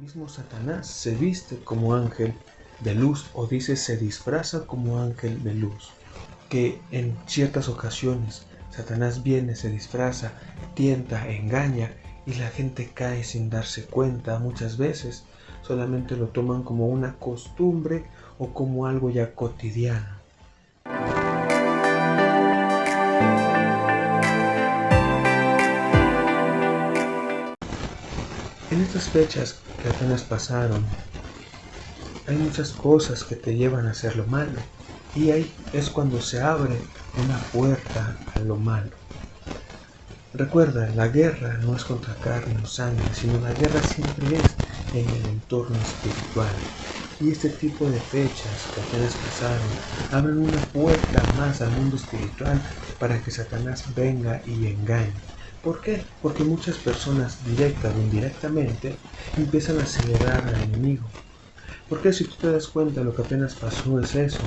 Mismo Satanás se viste como ángel de luz, o dice se disfraza como ángel de luz, que en ciertas ocasiones Satanás viene, se disfraza, tienta, engaña y la gente cae sin darse cuenta. Muchas veces solamente lo toman como una costumbre o como algo ya cotidiano. En estas fechas que apenas pasaron, hay muchas cosas que te llevan a hacer lo malo, y ahí es cuando se abre una puerta a lo malo. Recuerda, la guerra no es contra carne o sangre, sino la guerra siempre es en el entorno espiritual. Y este tipo de fechas que apenas pasaron abren una puerta más al mundo espiritual para que Satanás venga y engañe. ¿Por qué? Porque muchas personas, directa o indirectamente, empiezan a celebrar al enemigo. Porque si tú te das cuenta, lo que apenas pasó es eso.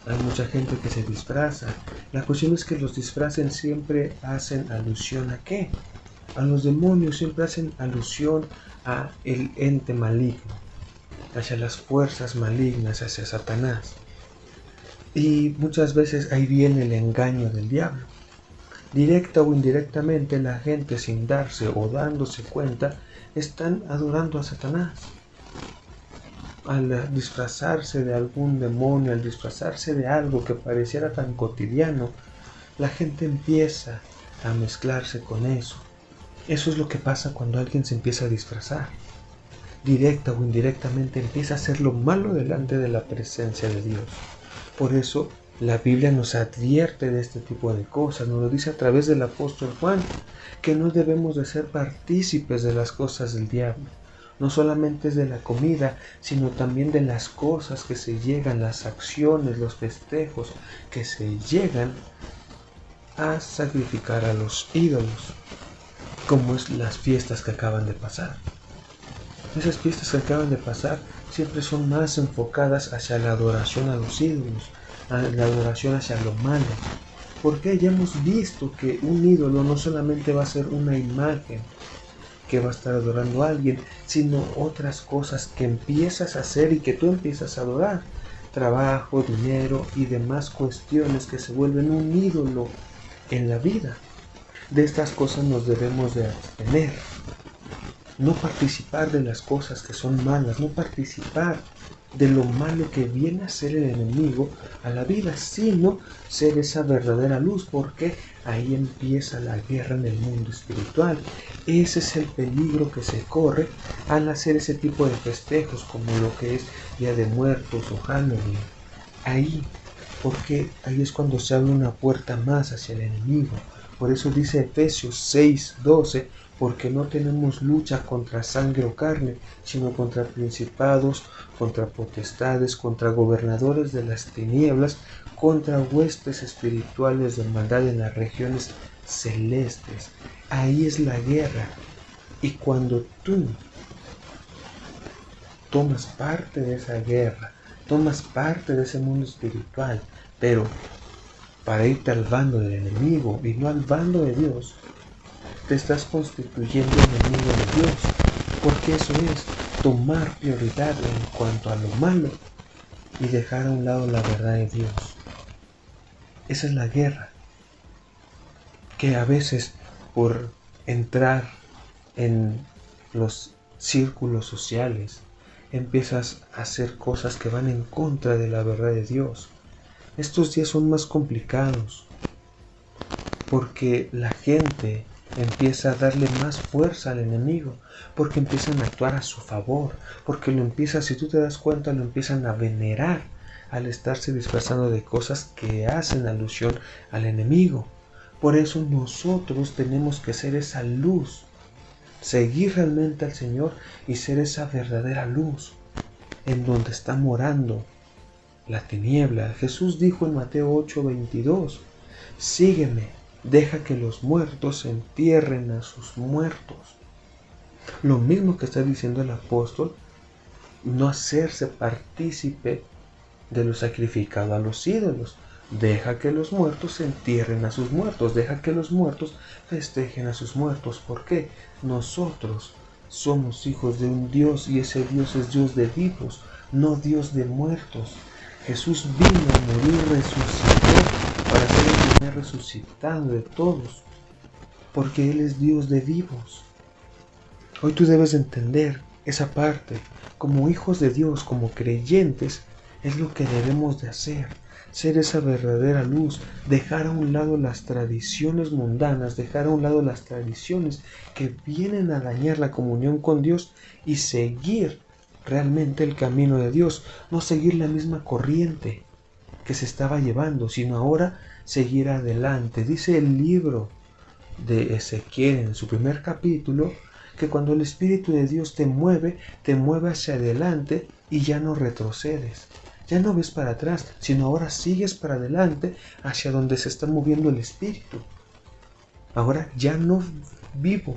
Hay mucha gente que se disfraza. La cuestión es que los disfraces siempre hacen alusión ¿a qué? A los demonios, siempre hacen alusión a el ente maligno, hacia las fuerzas malignas, hacia Satanás. Y muchas veces ahí viene el engaño del diablo. Directa o indirectamente, la gente, sin darse o dándose cuenta, están adorando a Satanás. Al disfrazarse de algún demonio, al disfrazarse de algo que pareciera tan cotidiano, la gente empieza a mezclarse con eso. Eso es lo que pasa cuando alguien se empieza a disfrazar. Directa o indirectamente empieza a hacer lo malo delante de la presencia de Dios. Por eso la Biblia nos advierte de este tipo de cosas, nos lo dice a través del apóstol Juan, que no debemos de ser partícipes de las cosas del diablo. No solamente es de la comida, sino también de las cosas que se llegan, las acciones, los festejos que se llegan a sacrificar a los ídolos, como es las fiestas que acaban de pasar. Esas fiestas que acaban de pasar siempre son más enfocadas hacia la adoración a los ídolos, a la adoración hacia lo malo. Porque ya hemos visto que un ídolo no solamente va a ser una imagen que va a estar adorando a alguien, sino otras cosas que empiezas a hacer y que tú empiezas a adorar. Trabajo, dinero y demás cuestiones que se vuelven un ídolo en la vida. De estas cosas nos debemos de abstener. No participar de las cosas que son malas, no participar de lo malo que viene a ser el enemigo a la vida, sino ser esa verdadera luz, porque ahí empieza la guerra en el mundo espiritual. Ese es el peligro que se corre al hacer ese tipo de festejos, como lo que es Día de Muertos o Halloween. Porque ahí es cuando se abre una puerta más hacia el enemigo. Por eso dice Efesios 6:12, porque no tenemos lucha contra sangre o carne, sino contra principados, contra potestades, contra gobernadores de las tinieblas, contra huestes espirituales de maldad en las regiones celestes. Ahí es la guerra. Y cuando tú tomas parte de esa guerra, tomas parte de ese mundo espiritual, pero para irte al bando del enemigo y no al bando de Dios, te estás constituyendo enemigo de Dios, porque eso es tomar prioridad en cuanto a lo malo y dejar a un lado la verdad de Dios. Esa es la guerra, que a veces por entrar en los círculos sociales empiezas a hacer cosas que van en contra de la verdad de Dios. Estos días son más complicados porque la gente empieza a darle más fuerza al enemigo, porque empiezan a actuar a su favor, porque si tú te das cuenta, lo empiezan a venerar al estarse disfrazando de cosas que hacen alusión al enemigo. Por eso nosotros tenemos que ser esa luz, seguir realmente al Señor y ser esa verdadera luz en donde está morando la tiniebla. Jesús dijo en Mateo 8:22, sígueme, deja que los muertos entierren a sus muertos. Lo mismo que está diciendo el apóstol, no hacerse partícipe de lo sacrificado a los ídolos. Deja que los muertos entierren a sus muertos, deja que los muertos festejen a sus muertos. ¿Por qué? Nosotros somos hijos de un Dios y ese Dios es Dios de vivos, no Dios de muertos. Jesús vino a morir, resucitó para ser el primer resucitado de todos, porque Él es Dios de vivos. Hoy tú debes entender esa parte. Como hijos de Dios, como creyentes, es lo que debemos de hacer. Ser esa verdadera luz, dejar a un lado las tradiciones mundanas, dejar a un lado las tradiciones que vienen a dañar la comunión con Dios y seguir realmente el camino de Dios, no seguir la misma corriente que se estaba llevando, sino ahora seguir adelante. Dice el libro de Ezequiel en su primer capítulo que cuando el Espíritu de Dios te mueve hacia adelante y ya no retrocedes. Ya no ves para atrás, sino ahora sigues para adelante hacia donde se está moviendo el Espíritu. Ahora ya no vivo,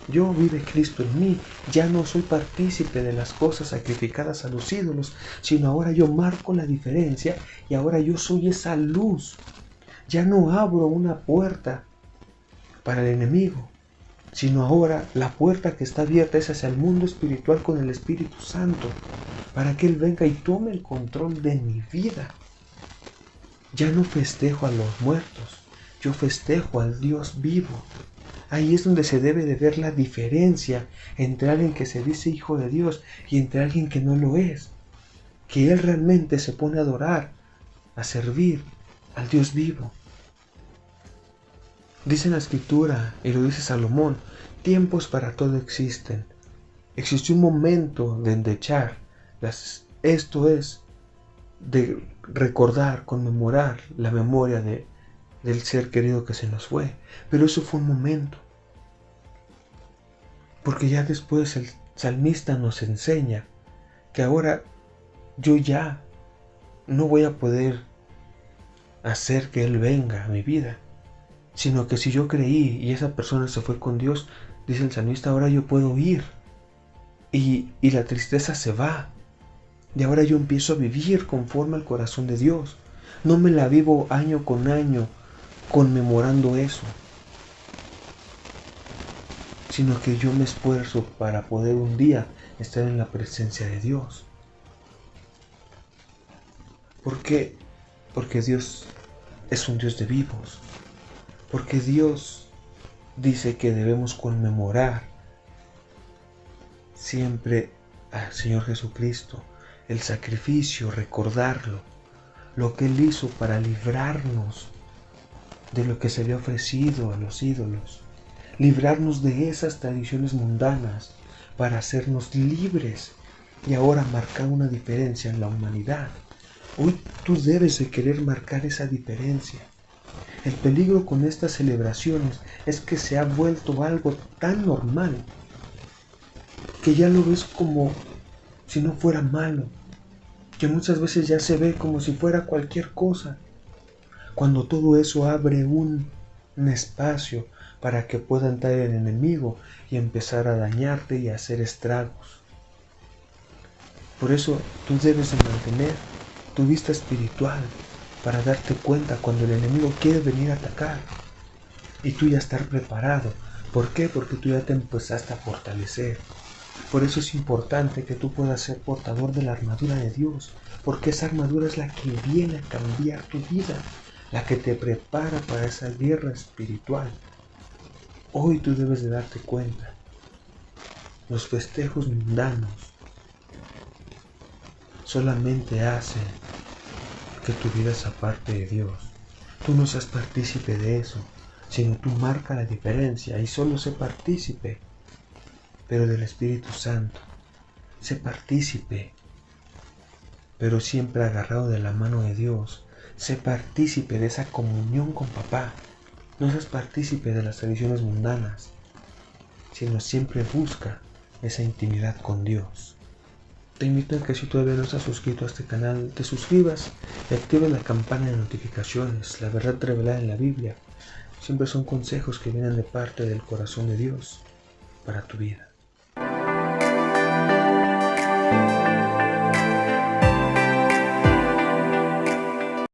yo vive Cristo en mí, ya no soy partícipe de las cosas sacrificadas a los ídolos, sino ahora yo marco la diferencia y ahora yo soy esa luz. Ya no abro una puerta para el enemigo, sino ahora la puerta que está abierta es hacia el mundo espiritual con el Espíritu Santo, para que Él venga y tome el control de mi vida. Ya no festejo a los muertos, yo festejo al Dios vivo. Ahí es donde se debe de ver la diferencia entre alguien que se dice hijo de Dios y entre alguien que no lo es. Que Él realmente se pone a adorar, a servir al Dios vivo. Dice la Escritura, y lo dice Salomón, tiempos para todo existen. Existe un momento de endechar, esto es, de recordar, conmemorar la memoria del ser querido que se nos fue. Pero eso fue un momento. Porque ya después el salmista nos enseña que ahora yo ya no voy a poder hacer que Él venga a mi vida, sino que si yo creí y esa persona se fue con Dios, dice el salmista, ahora yo puedo ir y la tristeza se va y ahora yo empiezo a vivir conforme al corazón de Dios. No me la vivo año con año conmemorando eso, sino que yo me esfuerzo para poder un día estar en la presencia de Dios. ¿Por qué? Porque Dios es un Dios de vivos. Porque Dios dice que debemos conmemorar siempre al Señor Jesucristo, el sacrificio, recordarlo, lo que Él hizo para librarnos de lo que se había ofrecido a los ídolos, librarnos de esas tradiciones mundanas para hacernos libres y ahora marcar una diferencia en la humanidad. Hoy tú debes de querer marcar esa diferencia. El peligro con estas celebraciones es que se ha vuelto algo tan normal que ya lo ves como si no fuera malo, que muchas veces ya se ve como si fuera cualquier cosa, cuando todo eso abre un espacio para que pueda entrar el enemigo y empezar a dañarte y a hacer estragos. Por eso tú debes de mantener tu vista espiritual para darte cuenta cuando el enemigo quiere venir a atacar y tú ya estar preparado. ¿Por qué? Porque tú ya te empezaste a fortalecer. Por eso es importante que tú puedas ser portador de la armadura de Dios, porque esa armadura es la que viene a cambiar tu vida, la que te prepara para esa guerra espiritual. Hoy tú debes de darte cuenta, los festejos mundanos solamente hacen que tu vida se aparte de Dios. Tú no seas partícipe de eso, sino tú marca la diferencia y solo sé partícipe, pero del Espíritu Santo. Sé partícipe, pero siempre agarrado de la mano de Dios. Sé partícipe de esa comunión con papá. No seas partícipe de las tradiciones mundanas, sino siempre busca esa intimidad con Dios. Te invito a que si todavía no estás suscrito a este canal, te suscribas y actives la campana de notificaciones. La verdad revelada en la Biblia siempre son consejos que vienen de parte del corazón de Dios para tu vida.